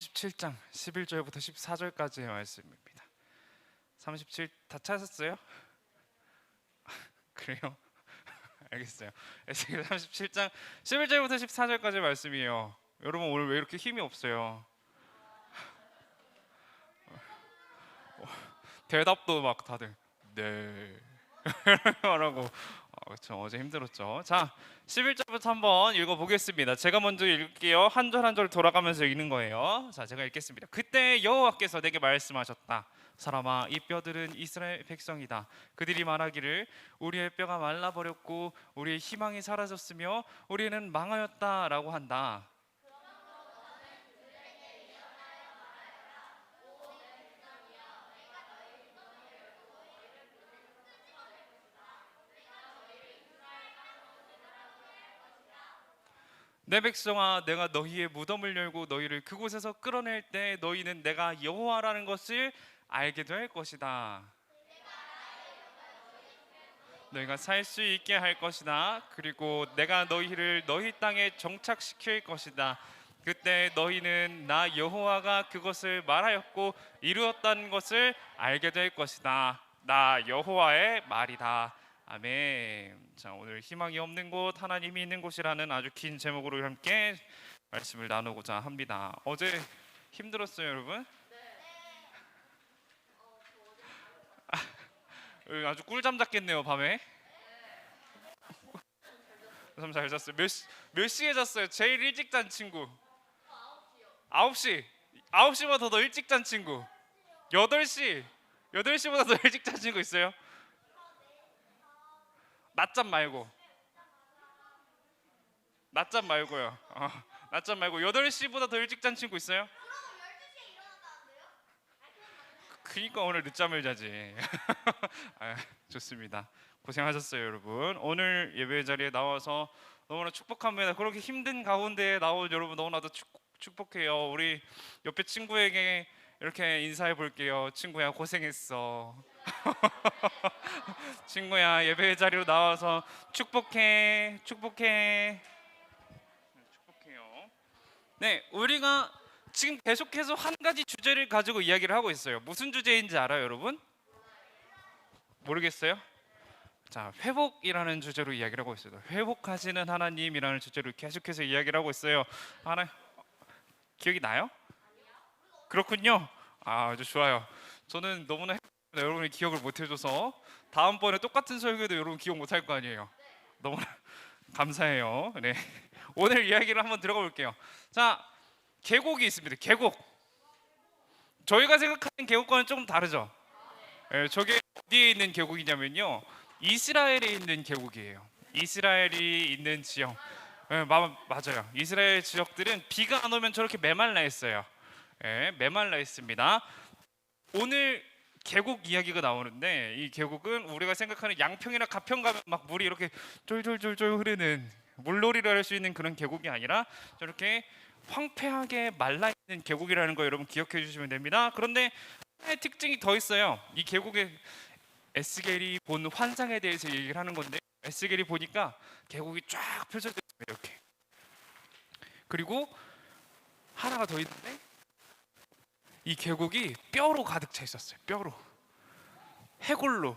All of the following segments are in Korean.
37장 11절부터 14절까지의 말씀입니다. 37 다 찾았어요? 그래요? 알겠어요. 에스겔 37장 11절부터 14절까지 말씀이에요. 여러분 오늘 왜 이렇게 힘이 없어요? 대답도 막 다들 네 라고 그렇죠. 어제 힘들었죠. 자, 11절부터 한번 읽어보겠습니다. 제가 먼저 읽을게요. 한 절 한 절 돌아가면서 읽는 거예요. 자, 제가 읽겠습니다. 그때 여호와께서 내게 말씀하셨다. 사람아, 이 뼈들은 이스라엘 백성이다. 그들이 말하기를 우리의 뼈가 말라버렸고 우리의 희망이 사라졌으며 우리는 망하였다라고 한다. 내 백성아, 내가 너희의 무덤을 열고 너희를 그곳에서 끌어낼 때 너희는 내가 여호와라는 것을 알게 될 것이다. 너희가 살 수 있게 할 것이다. 그리고 내가 너희를 너희 땅에 정착시킬 것이다. 그때 너희는 나 여호와가 그것을 말하였고 이루었다는 것을 알게 될 것이다. 나 여호와의 말이다. 아멘. 자, 오늘 희망이 없는 곳, 하나님이 있는 곳이라는 아주 긴 제목으로 함께 말씀을 나누고자 합니다. 어제 힘들었어요, 여러분? 아주 꿀잠 잤겠네요, 밤에. 잠 잘 잤어요. 몇 시에 잤어요? 제일 일찍 잔 친구. 9시. 9시보다 더 일찍 잔 친구. 8시. 8시보다 더 일찍 잔 친구 있어요? 낮잠 말고. 낮잠 말고요. 낮잠 말고 8시보다 더 일찍 잔 친구 있어요? 그니까 오늘 늦잠을 자지. 좋습니다. 고생하셨어요, 여러분. 오늘 예배 자리에 나와서 너무나 축복합니다. 그렇게 힘든 가운데 나온 여러분 너무나도 축복해요. 우리 옆에 친구에게 이렇게 인사해 볼게요. 친구야, 고생했어. 친구야, 예배 자리로 나와서 축복해. 축복해요. 네, 우리가 지금 계속해서 한 가지 주제를 가지고 이야기를 하고 있어요. 무슨 주제인지 알아요, 여러분? 모르겠어요? 자, 회복이라는 주제로 이야기를 하고 있어요. 회복하시는 하나님이라는 주제로 계속해서 이야기를 하고 있어요. 하나 기억이 나요? 그렇군요. 아주 좋아요. 저는 너무나 행복합니다. 여러분이 기억을 못 해줘서 다음번에 똑같은 설교도 여러분 기억 못 할 거 아니에요. 너무나 감사해요. 네, 오늘 이야기를 한번 들어가 볼게요. 자, 계곡이 있습니다. 계곡. 저희가 생각하는 계곡과는 조금 다르죠. 네, 저게 어디에 있는 계곡이냐면요, 이스라엘에 있는 계곡이에요. 이스라엘이 있는 지역. 네, 맞아요. 이스라엘 지역들은 비가 안 오면 저렇게 메말라 있어요. 네, 메말라 있습니다. 오늘 계곡 이야기가 나오는데 이 계곡은 우리가 생각하는 양평이나 가평 가면 막 물이 이렇게 쫄쫄쫄쫄 흐르는 물놀이를 할 수 있는 그런 계곡이 아니라 저렇게 황폐하게 말라 있는 계곡이라는 거 여러분 기억해 주시면 됩니다. 그런데 하나의 특징이 더 있어요. 이 계곡에 에스겔이 본 환상에 대해서 얘기를 하는 건데, 에스겔이 보니까 계곡이 쫙 펼쳐져 있습니다. 이렇게. 그리고 하나가 더 있는데 이 계곡이 뼈로 가득 차 있었어요. 뼈로, 해골로,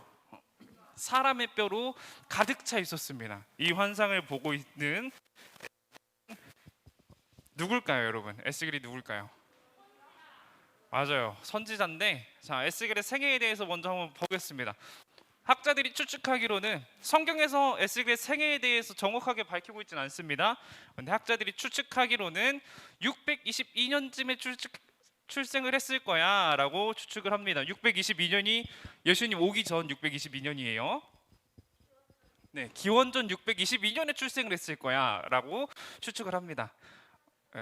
사람의 뼈로 가득 차 있었습니다. 이 환상을 보고 있는 누굴까요, 여러분? 에스겔이 누굴까요? 맞아요, 선지자인데, 자, 에스겔의 생애에 대해서 먼저 한번 보겠습니다. 학자들이 추측하기로는 성경에서 에스겔의 생애에 대해서 정확하게 밝히고 있지는 않습니다. 그런데 학자들이 추측하기로는 622년쯤에 출생을 했을 거야 라고 추측을 합니다. 622년이 예수님 오기 전 622년이에요. 네, 기원전 622년에 출생을 했을 거야 라고 추측을 합니다.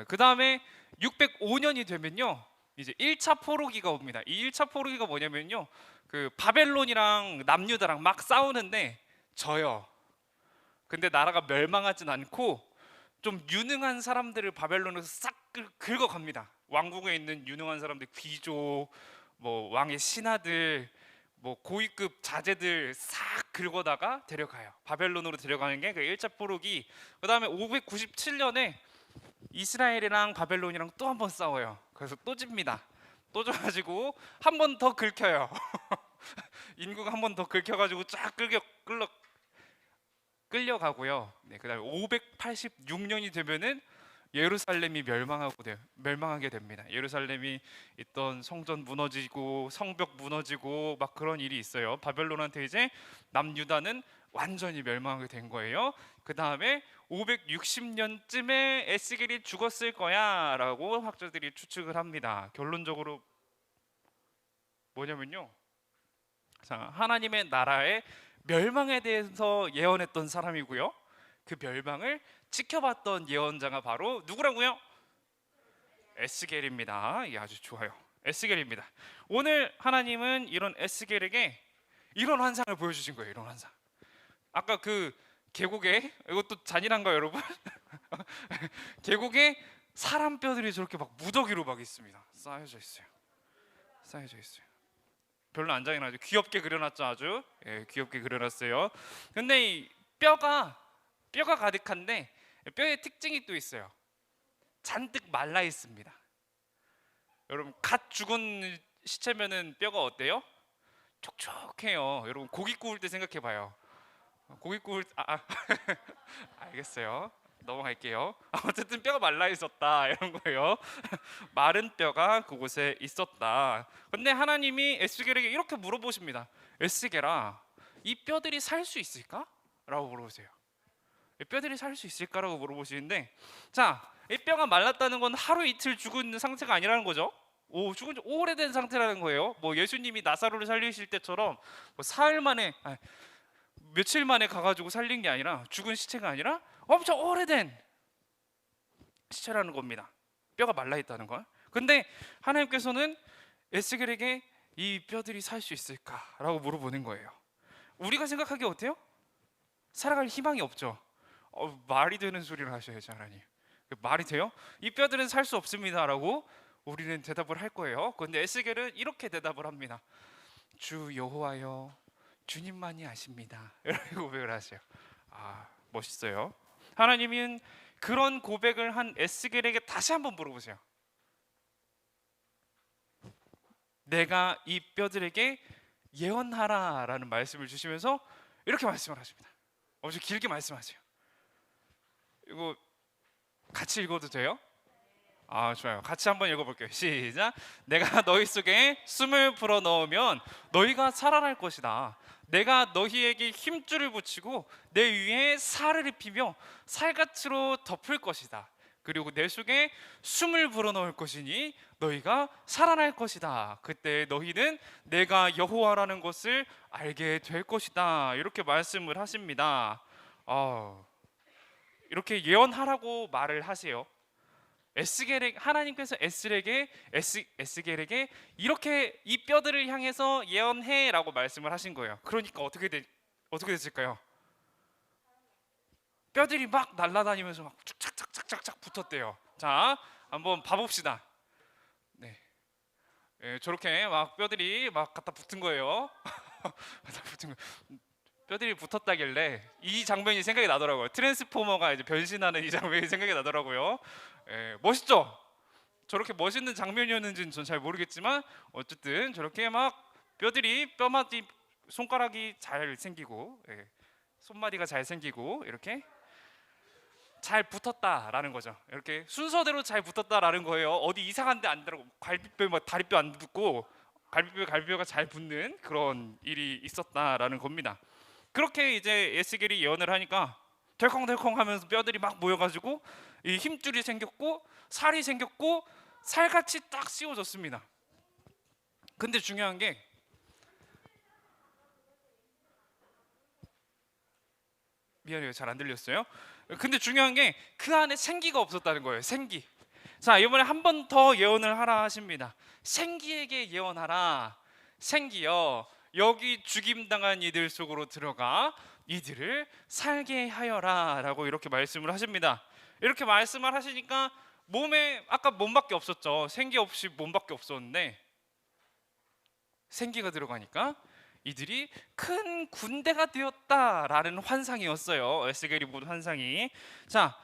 그 다음에 605년이 되면요, 이제 1차 포로기가 옵니다. 이 1차 포로기가 뭐냐면요, 그 바벨론이랑 남유다랑 막 싸우는데 져요. 근데 나라가 멸망하진 않고 좀 유능한 사람들을 바벨론에서 싹 긁어갑니다. 왕궁에 있는 유능한 사람들, 귀족, 뭐 왕의 신하들, 뭐 고위급 자제들 싹 긁어다가 데려가요. 바벨론으로 데려가는 게 그 1차 포로기. 그 다음에 597년에 이스라엘이랑 바벨론이랑 또 한 번 싸워요. 그래서 또 집니다. 또 져가지고 한 번 더 긁혀요. 인구가 한 번 더 긁혀가지고 쫙 끌려가고요. 네, 그다음에 586년이 되면은 예루살렘이 멸망하게 됩니다. 예루살렘이 있던 성전 무너지고 성벽 무너지고 막 그런 일이 있어요. 바벨론한테 이제 남유다는 완전히 멸망하게 된 거예요. 그 다음에 560년쯤에 에스겔이 죽었을 거야라고 학자들이 추측을 합니다. 결론적으로 뭐냐면요, 자, 하나님의 나라의 멸망에 대해서 예언했던 사람이고요, 그 멸망을 지켜봤던 예언자가 바로 누구라고요? 에스겔입니다. 예, 아주 좋아요. 에스겔입니다. 오늘 하나님은 이런 에스겔에게 이런 환상을 보여주신 거예요. 이런 환상. 아까 그 계곡에, 이것도 잔인한가요, 여러분? 계곡에 사람 뼈들이 저렇게 막 무더기로 막 있습니다. 쌓여져 있어요. 쌓여져 있어요. 별로 안 잔인하죠. 귀엽게 그려놨죠. 아주 귀엽게 그려놨어요. 근데 이 뼈가 가득한데 뼈의 특징이 또 있어요. 잔뜩 말라 있습니다. 여러분, 갓 죽은 시체면은 뼈가 어때요? 촉촉해요. 여러분, 고기 구울 때 생각해 봐요. 고기 구울 알겠어요. 넘어갈게요. 어쨌든 뼈가 말라 있었다 이런 거예요. 마른 뼈가 그곳에 있었다. 근데 하나님이 에스겔에게 이렇게 물어보십니다. 에스겔아, 이 뼈들이 살 수 있을까? 라고 물어보세요. 이 뼈들이 살 수 있을까라고 물어보시는데, 자, 이 뼈가 말랐다는 건 하루 이틀 죽은 상태가 아니라는 거죠. 죽은 지 오래된 상태라는 거예요. 뭐 예수님이 나사로를 살리실 때처럼 뭐 사흘 만에 며칠 만에 가가지고 살린 게 아니라, 죽은 시체가 아니라 엄청 오래된 시체라는 겁니다. 뼈가 말라 있다는 걸. 근데 하나님께서는 에스겔에게 이 뼈들이 살 수 있을까라고 물어보는 거예요. 우리가 생각하기에 어때요? 살아갈 희망이 없죠. 말이 되는 소리를 하셔야죠, 하나님. 말이 돼요? 이 뼈들은 살 수 없습니다라고 우리는 대답을 할 거예요. 그런데 에스겔은 이렇게 대답을 합니다. 주 여호와여, 주님만이 아십니다. 이렇게 고백을 하세요. 멋있어요. 하나님은 그런 고백을 한 에스겔에게 다시 한번 물어보세요. 내가 이 뼈들에게 예언하라라는 말씀을 주시면서 이렇게 말씀을 하십니다. 엄청 길게 말씀하세요. 이거 같이 읽어도 돼요? 좋아요. 같이 한번 읽어볼게요. 시작. 내가 너희 속에 숨을 불어넣으면 너희가 살아날 것이다. 내가 너희에게 힘줄을 붙이고 내 위에 살을 입히며 살갗으로 덮을 것이다. 그리고 내 속에 숨을 불어넣을 것이니 너희가 살아날 것이다. 그때 너희는 내가 여호와라는 것을 알게 될 것이다. 이렇게 말씀을 하십니다. 이렇게 예언하라고 말을 하세요. 하나님께서 에스겔에게 이렇게 이 뼈들을 향해서 예언해라고 말씀을 하신 거예요. 그러니까 어떻게 됐을까요? 뼈들이 막 날아다니면서 막 착착착착착 붙었대요. 자, 한번 봐봅시다. 네, 저렇게 막 뼈들이 막 갖다 붙은 거예요. 뼈들이 붙었다길래 이 장면이 생각이 나더라고요. 트랜스포머가 이제 변신하는 이 장면이 생각이 나더라고요. 멋있죠? 저렇게 멋있는 장면이었는지는 전 잘 모르겠지만 어쨌든 저렇게 막 뼈마디, 손가락이 잘 생기고 손마디가 잘 생기고 이렇게 잘 붙었다라는 거죠. 이렇게 순서대로 잘 붙었다라는 거예요. 어디 이상한 데 안 들어가고 갈비뼈 다리뼈 안 붙고 갈비뼈가 잘 붙는 그런 일이 있었다라는 겁니다. 그렇게 이제 에스겔이 예언을 하니까 덜컹덜컹 하면서 뼈들이 막 모여가지고 이 힘줄이 생겼고 살이 생겼고 살같이 딱 씌워졌습니다. 근데 중요한 게 미안해요, 잘 안 들렸어요. 근데 중요한 게 그 안에 생기가 없었다는 거예요. 생기. 자, 이번에 한 번 더 예언을 하라 하십니다. 생기에게 예언하라. 생기여, 여기 죽임당한 이들 속으로 들어가 이들을 살게 하여라 라고 이렇게 말씀을 하십니다. 이렇게 말씀을 하시니까 몸에 아까 몸밖에 없었죠. 생기 없이 몸밖에 없었는데 생기가 들어가니까 이들이 큰 군대가 되었다라는 환상이었어요. 에스겔이 본 환상이. 자,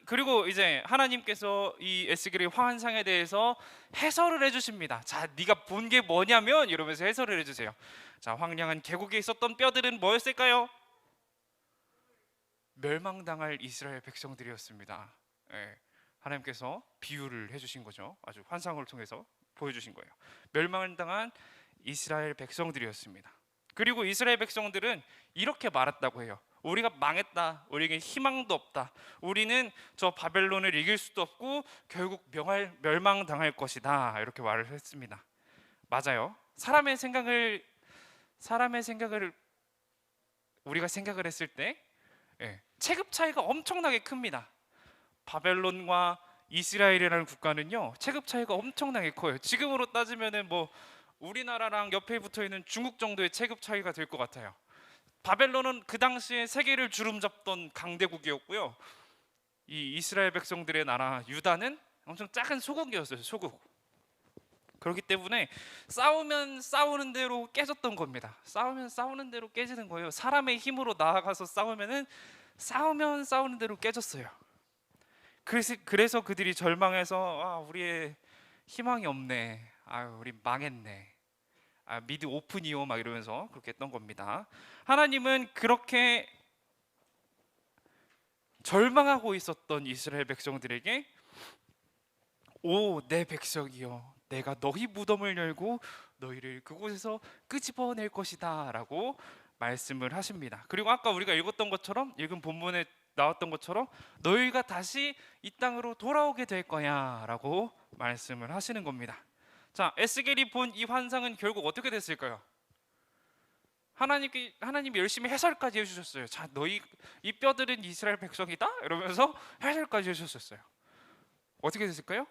그리고 이제 하나님께서 이 에스겔의 환상에 대해서 해설을 해주십니다. 자, 네가 본 게 뭐냐면 이러면서 해설을 해주세요. 자, 황량한 계곡에 있었던 뼈들은 뭐였을까요? 멸망당할 이스라엘 백성들이었습니다. 예, 하나님께서 비유를 해주신 거죠. 아주 환상을 통해서 보여주신 거예요. 멸망을 당한 이스라엘 백성들이었습니다. 그리고 이스라엘 백성들은 이렇게 말했다고 해요. 우리가 망했다. 우리에게 희망도 없다. 우리는 저 바벨론을 이길 수도 없고 결국 멸망당할 것이다. 이렇게 말을 했습니다. 맞아요. 사람의 생각을 우리가 생각을 했을 때 체급 차이가 엄청나게 큽니다. 바벨론과 이스라엘이라는 국가는요, 체급 차이가 엄청나게 커요. 지금으로 따지면은 뭐 우리나라랑 옆에 붙어 있는 중국 정도의 체급 차이가 될 것 같아요. 바벨론은 그 당시에 세계를 주름잡던 강대국이었고요. 이 이스라엘 백성들의 나라 유다는 엄청 작은 소국이었어요. 소국. 그렇기 때문에 싸우면 싸우는 대로 깨졌던 겁니다. 싸우면 싸우는 대로 깨지는 거예요. 사람의 힘으로 나아가서 싸우면 싸우는 대로 깨졌어요. 그래서 그들이 절망해서 우리의 희망이 없네. 우리 망했네. 미드 오픈이요 막 이러면서 그렇게 했던 겁니다. 하나님은 그렇게 절망하고 있었던 이스라엘 백성들에게 오 내 백성이여 내가 너희 무덤을 열고 너희를 그곳에서 끄집어낼 것이다 라고 말씀을 하십니다. 그리고 아까 우리가 읽은 본문에 나왔던 것처럼 너희가 다시 이 땅으로 돌아오게 될 거야 라고 말씀을 하시는 겁니다. 자, 에스겔이 본 이 환상은 결국 어떻게 됐을까요? 하나님이 열심히 해설까지 해주셨어요. 자, 너희 이 뼈들은 이스라엘 백성이다 이러면서 해설까지 해주셨어요. 어떻게 됐을까요?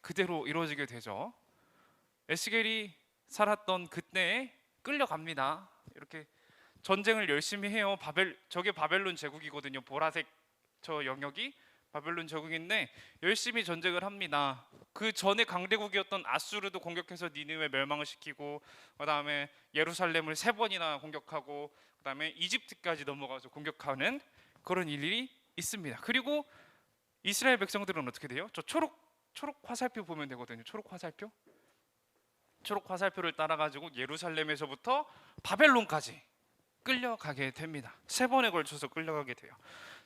그대로 이루어지게 되죠. 에스겔이 살았던 그때에 끌려갑니다. 이렇게 전쟁을 열심히 해요. 저게 바벨론 제국이거든요. 보라색 저 영역이 바벨론 제국인데 열심히 전쟁을 합니다. 그 전에 강대국이었던 아수르도 공격해서 니느웨 멸망을 시키고, 그다음에 예루살렘을 3번이나 공격하고, 그다음에 이집트까지 넘어가서 공격하는 그런 일이 있습니다. 그리고 이스라엘 백성들은 어떻게 돼요? 저 초록 화살표 보면 되거든요. 초록 화살표를 따라가지고 예루살렘에서부터 바벨론까지 끌려가게 됩니다. 3번에 걸쳐서 끌려가게 돼요.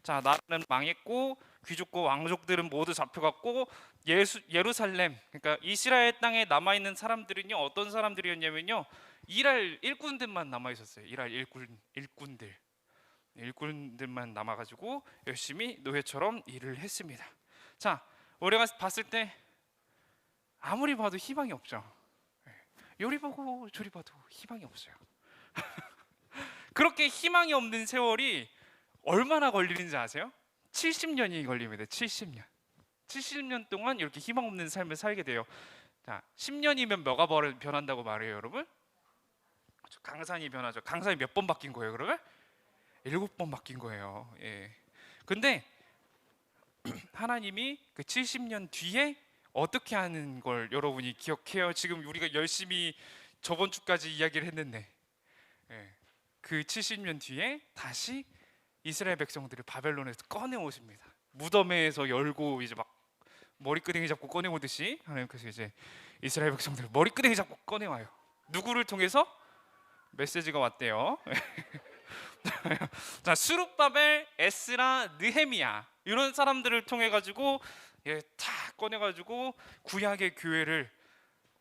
자, 나라는 망했고 귀족과 왕족들은 모두 잡혀갔고 예루살렘, 그러니까 이스라엘 땅에 남아 있는 사람들은요, 어떤 사람들이었냐면요, 일할 일꾼들만 남아 있었어요. 일꾼들만 남아가지고 열심히 노예처럼 일을 했습니다. 자, 우리가 봤을 때 아무리 봐도 희망이 없죠. 요리 보고 조리 봐도 희망이 없어요. 그렇게 희망이 없는 세월이 얼마나 걸리는지 아세요? 70년이 걸립니다. 70년 동안 이렇게 희망 없는 삶을 살게 돼요. 자, 10년이면 뭐가 변한다고 말해요, 여러분? 강산이 변하죠. 강산이 몇 번 바뀐 거예요, 그러면? 7번 바뀐 거예요. 근데 하나님이 그 70년 뒤에 어떻게 하는 걸 여러분이 기억해요? 지금 우리가 열심히 저번 주까지 이야기를 했는데, 그 70년 뒤에 다시 이스라엘 백성들을 바벨론에서 꺼내 오십니다. 무덤에서 열고 이제 막 머리끄댕이 잡고 꺼내 오듯이 하나님께서 이제 이스라엘 백성들을 머리끄댕이 잡고 꺼내 와요. 누구를 통해서? 메시지가 왔대요. 자, 스룹바벨, 에스라, 느헤미야 이런 사람들을 통해 가지고 다 꺼내 가지고 구약의 교회를,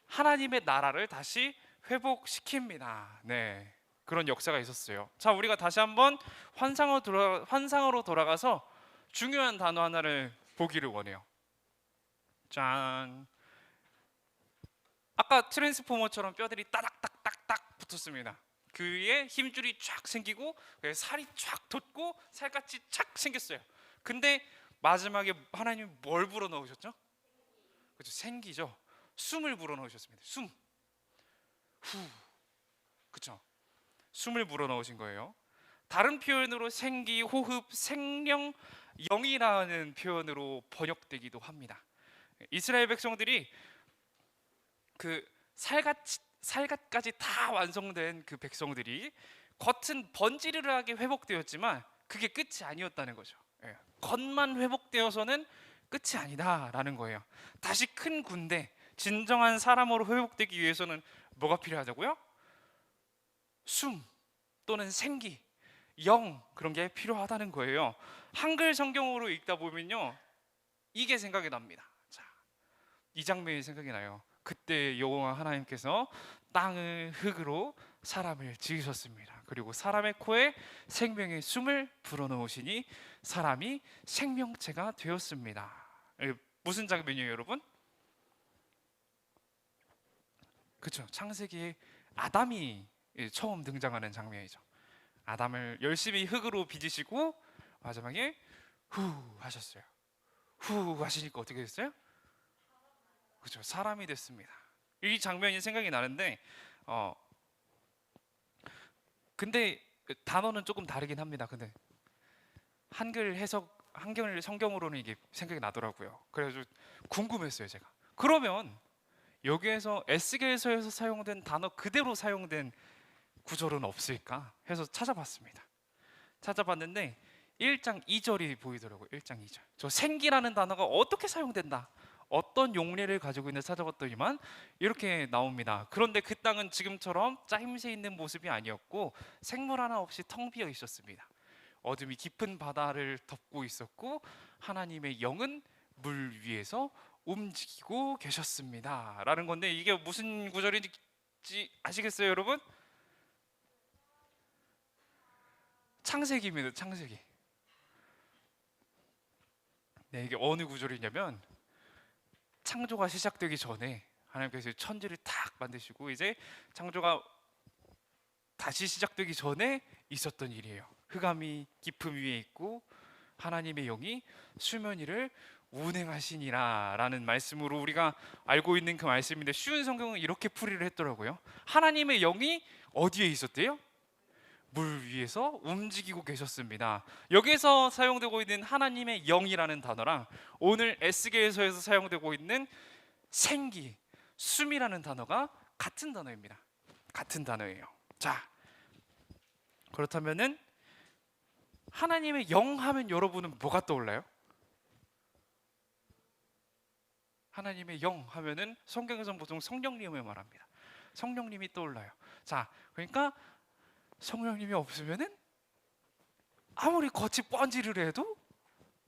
하나님의 나라를 다시 회복시킵니다. 네, 그런 역사가 있었어요. 자, 우리가 다시 한번 환상으로 돌아가서 중요한 단어 하나를 보기를 원해요. 짠. 아까 트랜스포머처럼 뼈들이 따닥딱딱딱 붙었습니다. 그 위에 힘줄이 쫙 생기고 살이 쫙 돋고 살갗이 쫙 생겼어요. 근데 마지막에 하나님이 뭘 불어넣으셨죠? 그렇죠, 생기죠. 숨을 불어넣으셨습니다. 숨. 후. 그렇죠. 숨을 불어넣으신 거예요. 다른 표현으로 생기, 호흡, 생명, 영이라는 표현으로 번역되기도 합니다. 이스라엘 백성들이 그 살갗까지 다 완성된 그 백성들이 겉은 번지르르하게 회복되었지만 그게 끝이 아니었다는 거죠. 겉만 회복되어서는 끝이 아니다라는 거예요. 다시 큰 군대, 진정한 사람으로 회복되기 위해서는 뭐가 필요하다고요? 숨 또는 생기, 영, 그런 게 필요하다는 거예요. 한글 성경으로 읽다 보면요, 이게 생각이 납니다. 자, 이 장면이 생각이 나요. 그때 여호와 하나님께서 땅을 흙으로 사람을 지으셨습니다. 그리고 사람의 코에 생명의 숨을 불어넣으시니 사람이 생명체가 되었습니다. 무슨 장면이에요, 여러분? 그렇죠. 창세기에 아담이 처음 등장하는 장면이죠. 아담을 열심히 흙으로 빚으시고 마지막에 후 하셨어요. 후 하시니까 어떻게 됐어요? 그렇죠. 사람이 됐습니다. 이 장면이 생각이 나는데 근데 단어는 조금 다르긴 합니다. 근데 한글 해석, 한글 성경으로는 이게 생각이 나더라고요. 그래서 궁금했어요, 제가. 그러면 여기에서 에스겔서에서 사용된 단어 그대로 사용된 구절은 없을까 해서 찾아봤습니다. 찾아봤는데 1장 2절이 보이더라고요. 1장 2절. 저 생기라는 단어가 어떻게 사용된다, 어떤 용례를 가지고 있는지 찾아봤더니만 이렇게 나옵니다. 그런데 그 땅은 지금처럼 짜임새 있는 모습이 아니었고 생물 하나 없이 텅 비어 있었습니다. 어둠이 깊은 바다를 덮고 있었고 하나님의 영은 물 위에서 움직이고 계셨습니다 라는 건데, 이게 무슨 구절인지 아시겠어요, 여러분? 창세기입니다. 창세기. 네, 이게 어느 구절이냐면 창조가 시작되기 전에 하나님께서 천지를 탁 만드시고 이제 창조가 다시 시작되기 전에 있었던 일이에요. 흑암이 깊음 위에 있고 하나님의 영이 수면 위를 운행하시니라 라는 말씀으로 우리가 알고 있는 그 말씀인데, 쉬운 성경은 이렇게 풀이를 했더라고요. 하나님의 영이 어디에 있었대요? 물 위에서 움직이고 계셨습니다. 여기서 사용되고 있는 하나님의 영이라는 단어랑 오늘 에스겔서에서 사용되고 있는 생기, 숨이라는 단어가 같은 단어입니다. 같은 단어예요. 자, 그렇다면은 하나님의 영 하면 여러분은 뭐가 떠올라요? 하나님의 영 하면은 성경에서는 보통 성령님을 말합니다. 성령님이 떠올라요. 자, 그러니까 성령님이 없으면은 아무리 겉이 뻔지를 해도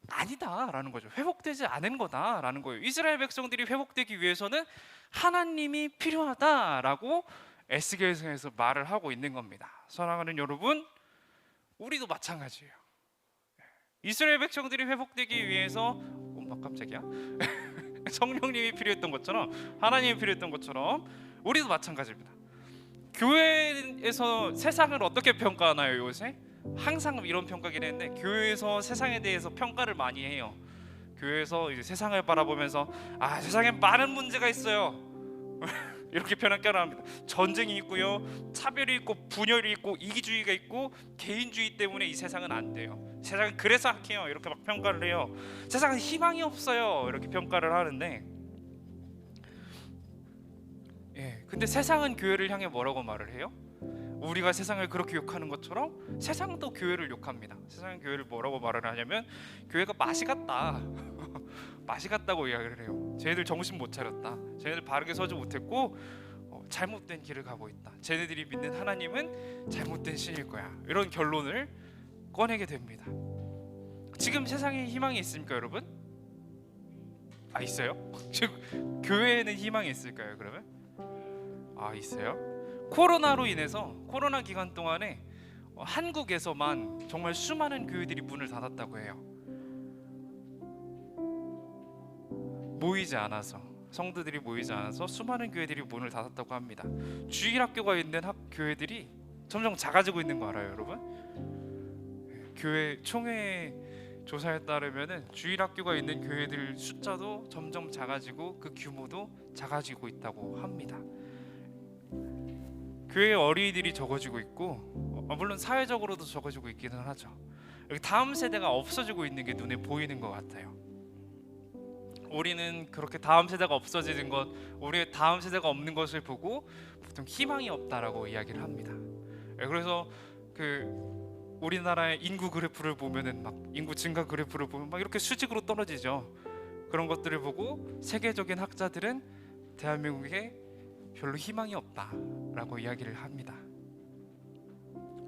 아니다라는 거죠. 회복되지 않은 거다라는 거예요. 이스라엘 백성들이 회복되기 위해서는 하나님이 필요하다라고 에스겔서에서 말을 하고 있는 겁니다. 사랑하는 여러분, 우리도 마찬가지예요. 이스라엘 백성들이 회복되기 위해서 깜짝이야. 성령님이 필요했던 것처럼, 하나님이 필요했던 것처럼 우리도 마찬가지입니다. 교회에서 세상을 어떻게 평가하나요, 요새? 항상 이런 평가긴 했는데 교회에서 세상에 대해서 평가를 많이 해요. 교회에서 이제 세상을 바라보면서 세상에 많은 문제가 있어요. 이렇게 평가를 합니다. 전쟁이 있고요, 차별이 있고, 분열이 있고, 이기주의가 있고, 개인주의 때문에 이 세상은 안 돼요. 세상은 그래서 악해요. 이렇게 막 평가를 해요. 세상은 희망이 없어요. 이렇게 평가를 하는데, 근데 세상은 교회를 향해 뭐라고 말을 해요? 우리가 세상을 그렇게 욕하는 것처럼 세상도 교회를 욕합니다. 세상은 교회를 뭐라고 말을 하냐면 교회가 맛이 갔다. 맛이 갔다고 이야기를 해요. 쟤네들 정신 못 차렸다. 쟤네들 바르게 서지 못했고 잘못된 길을 가고 있다. 쟤네들이 믿는 하나님은 잘못된 신일 거야. 이런 결론을 꺼내게 됩니다. 지금 세상에 희망이 있습니까, 여러분? 있어요? 지금 교회에는 희망이 있을까요, 그러면? 있어요? 코로나로 인해서 코로나 기간 동안에 한국에서만 정말 수많은 교회들이 문을 닫았다고 해요. 모이지 않아서, 성도들이 모이지 않아서 수많은 교회들이 문을 닫았다고 합니다. 주일학교가 있는 교회들이 점점 작아지고 있는 거 알아요, 여러분? 교회 총회 조사에 따르면은 주일학교가 있는 교회들 숫자도 점점 작아지고 그 규모도 작아지고 있다고 합니다. 교회 어린이들이 적어지고 있고, 물론 사회적으로도 적어지고 있기는 하죠. 여기 다음 세대가 없어지고 있는 게 눈에 보이는 것 같아요. 우리는 그렇게 다음 세대가 없어지는 것, 우리의 다음 세대가 없는 것을 보고 보통 희망이 없다라고 이야기를 합니다. 그래서 우리나라의 인구 그래프를 보면은 막 인구 증가 그래프를 보면 막 이렇게 수직으로 떨어지죠. 그런 것들을 보고 세계적인 학자들은 대한민국에 별로 희망이 없다라고 이야기를 합니다.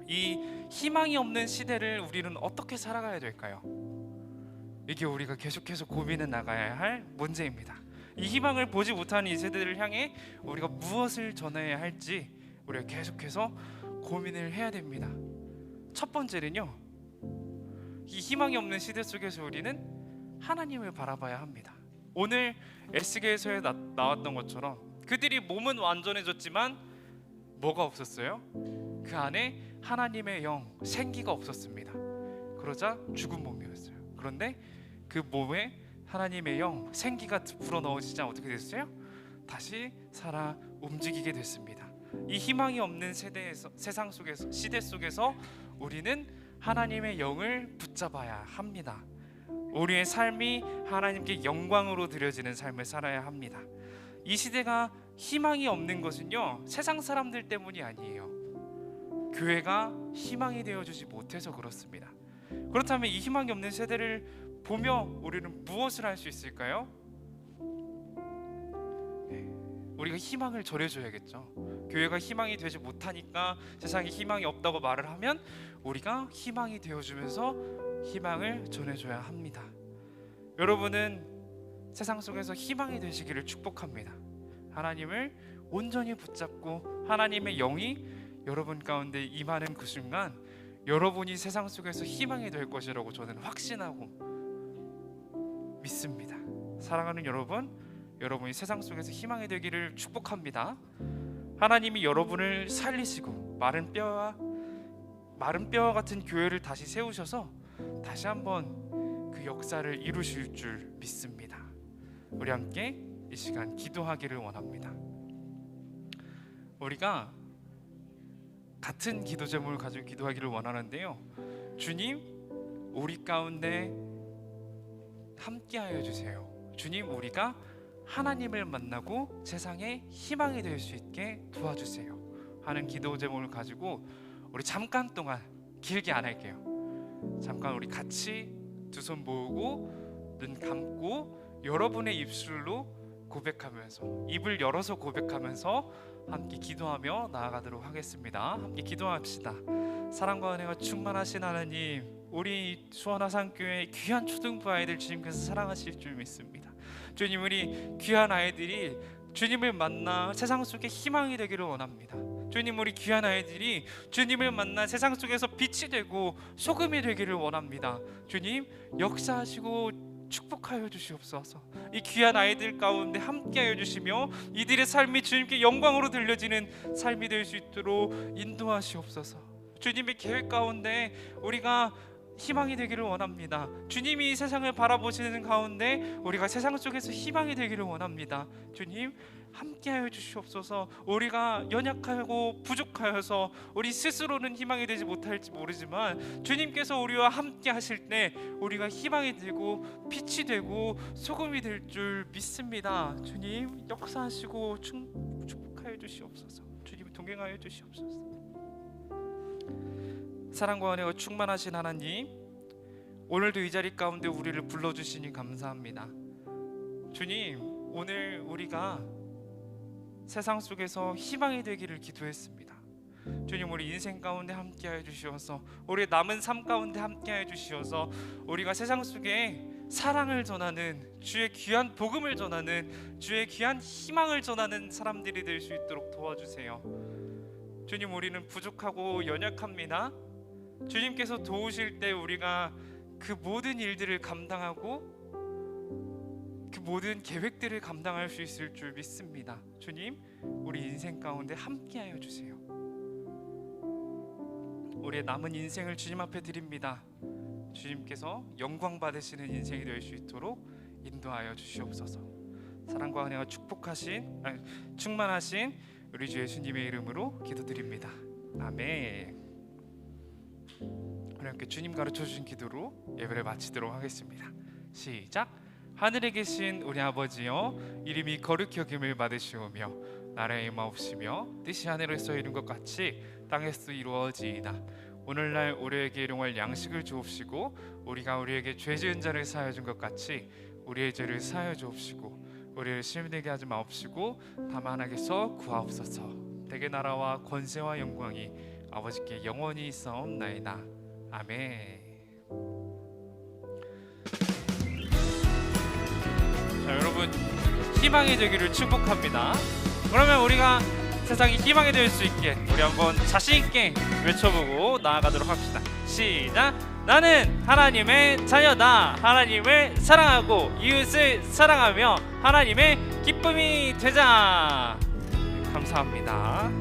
이 희망이 없는 시대를 우리는 어떻게 살아가야 될까요? 이게 우리가 계속해서 고민해 나가야 할 문제입니다. 이 희망을 보지 못하는 이 세대를 향해 우리가 무엇을 전해야 할지 우리가 계속해서 고민을 해야 됩니다. 첫 번째는요, 이 희망이 없는 시대 속에서 우리는 하나님을 바라봐야 합니다. 오늘 에스겔서에 나왔던 것처럼 그들이 몸은 완전해졌지만 뭐가 없었어요? 그 안에 하나님의 영, 생기가 없었습니다. 그러자 죽은 몸이었어요. 그런데 그 몸에 하나님의 영, 생기가 불어넣어지자 어떻게 됐어요? 다시 살아 움직이게 됐습니다. 이 희망이 없는 세상 속에서, 시대 속에서 우리는 하나님의 영을 붙잡아야 합니다. 우리의 삶이 하나님께 영광으로 드려지는 삶을 살아야 합니다. 이 시대가 희망이 없는 것은요, 세상 사람들 때문이 아니에요. 교회가 희망이 되어주지 못해서 그렇습니다. 그렇다면 이 희망이 없는 세대를 보며 우리는 무엇을 할 수 있을까요? 우리가 희망을 전해줘야겠죠. 교회가 희망이 되지 못하니까 세상에 희망이 없다고 말을 하면 우리가 희망이 되어주면서 희망을 전해줘야 합니다. 여러분은 세상 속에서 희망이 되시기를 축복합니다. 하나님을 온전히 붙잡고 하나님의 영이 여러분 가운데 임하는 그 순간 여러분이 세상 속에서 희망이 될 것이라고 저는 확신하고 믿습니다. 사랑하는 여러분, 여러분이 세상 속에서 희망이 되기를 축복합니다. 하나님이 여러분을 살리시고 마른 뼈와 같은 교회를 다시 세우셔서 다시 한번 그 역사를 이루실 줄 믿습니다. 우리 함께 이 시간 기도하기를 원합니다. 우리가 같은 기도 제목을 가지고 기도하기를 원하는데요, 주님, 우리 가운데 함께하여 주세요. 주님, 우리가 하나님을 만나고 세상에 희망이 될 수 있게 도와주세요 하는 기도 제목을 가지고 우리 잠깐 동안, 길게 안 할게요, 잠깐 우리 같이 두 손 모으고 눈 감고 여러분의 입술로 고백하면서, 입을 열어서 고백하면서 함께 기도하며 나아가도록 하겠습니다. 함께 기도합시다. 사랑과 은혜가 충만하신 하나님, 우리 수원화산교회 귀한 초등부 아이들 주님께서 사랑하실 줄 믿습니다. 주님, 우리 귀한 아이들이 주님을 만나 세상 속에 희망이 되기를 원합니다. 주님, 우리 귀한 아이들이 주님을 만나 세상 속에서 빛이 되고 소금이 되기를 원합니다. 주님, 역사하시고 축복하여 주시옵소서. 이 귀한 아이들 가운데 함께하여 주시며 이들의 삶이 주님께 영광으로 들려지는 삶이 될 수 있도록 인도하시옵소서. 주님의 계획 가운데 우리가 희망이 되기를 원합니다. 주님이 세상을 바라보시는 가운데 우리가 세상 속에서 희망이 되기를 원합니다. 주님, 함께하여 주시옵소서. 우리가 연약하고 부족하여서 우리 스스로는 희망이 되지 못할지 모르지만 주님께서 우리와 함께 하실 때 우리가 희망이 되고 빛이 되고 소금이 될 줄 믿습니다. 주님, 역사하시고 축복하여 주시옵소서. 주님, 동행하여 주시옵소서. 사랑과 은혜가 충만하신 하나님, 오늘도 이 자리 가운데 우리를 불러주시니 감사합니다. 주님, 오늘 우리가 세상 속에서 희망이 되기를 기도했습니다. 주님, 우리 인생 가운데 함께하여 주시어서, 우리 남은 삶 가운데 함께하여 주시어서 우리가 세상 속에 사랑을 전하는, 주의 귀한 복음을 전하는, 주의 귀한 희망을 전하는 사람들이 될 수 있도록 도와주세요. 주님, 우리는 부족하고 연약합니다. 주님께서 도우실 때 우리가 그 모든 일들을 감당하고 그 모든 계획들을 감당할 수 있을 줄 믿습니다. 주님, 우리 인생 가운데 함께하여 주세요. 우리의 남은 인생을 주님 앞에 드립니다. 주님께서 영광 받으시는 인생이 될 수 있도록 인도하여 주시옵소서. 사랑과 은혜가 충만하신 우리 주 예수님의 이름으로 기도드립니다. 아멘. 우리 함께 주님 가르쳐 주신 기도로 예배를 마치도록 하겠습니다. 시작. 하늘에 계신 우리 아버지여, 이름이 거룩히 여김을 받으시오며 나라의 임하옵시며 뜻이 하늘에서 이룬 것 같이 땅에서 이루어지이다. 오늘날 우리에게 일용할 양식을 주옵시고 우리가 우리에게 죄 지은 자를 사하여 준 것 같이 우리의 죄를 사하여 주옵시고 우리를 시험에 들게 하지 마옵시고 다만 악에서 구하옵소서. 대개 나라와 권세와 영광이 아버지께 영원히 있사옵나이다. 아멘. 자, 여러분 희망이 되기를 축복합니다. 그러면 우리가 세상이 희망이 될 수 있게 우리 한번 자신 있게 외쳐보고 나아가도록 합시다. 시작. 나는 하나님의 자녀다. 하나님을 사랑하고 이웃을 사랑하며 하나님의 기쁨이 되자. 감사합니다.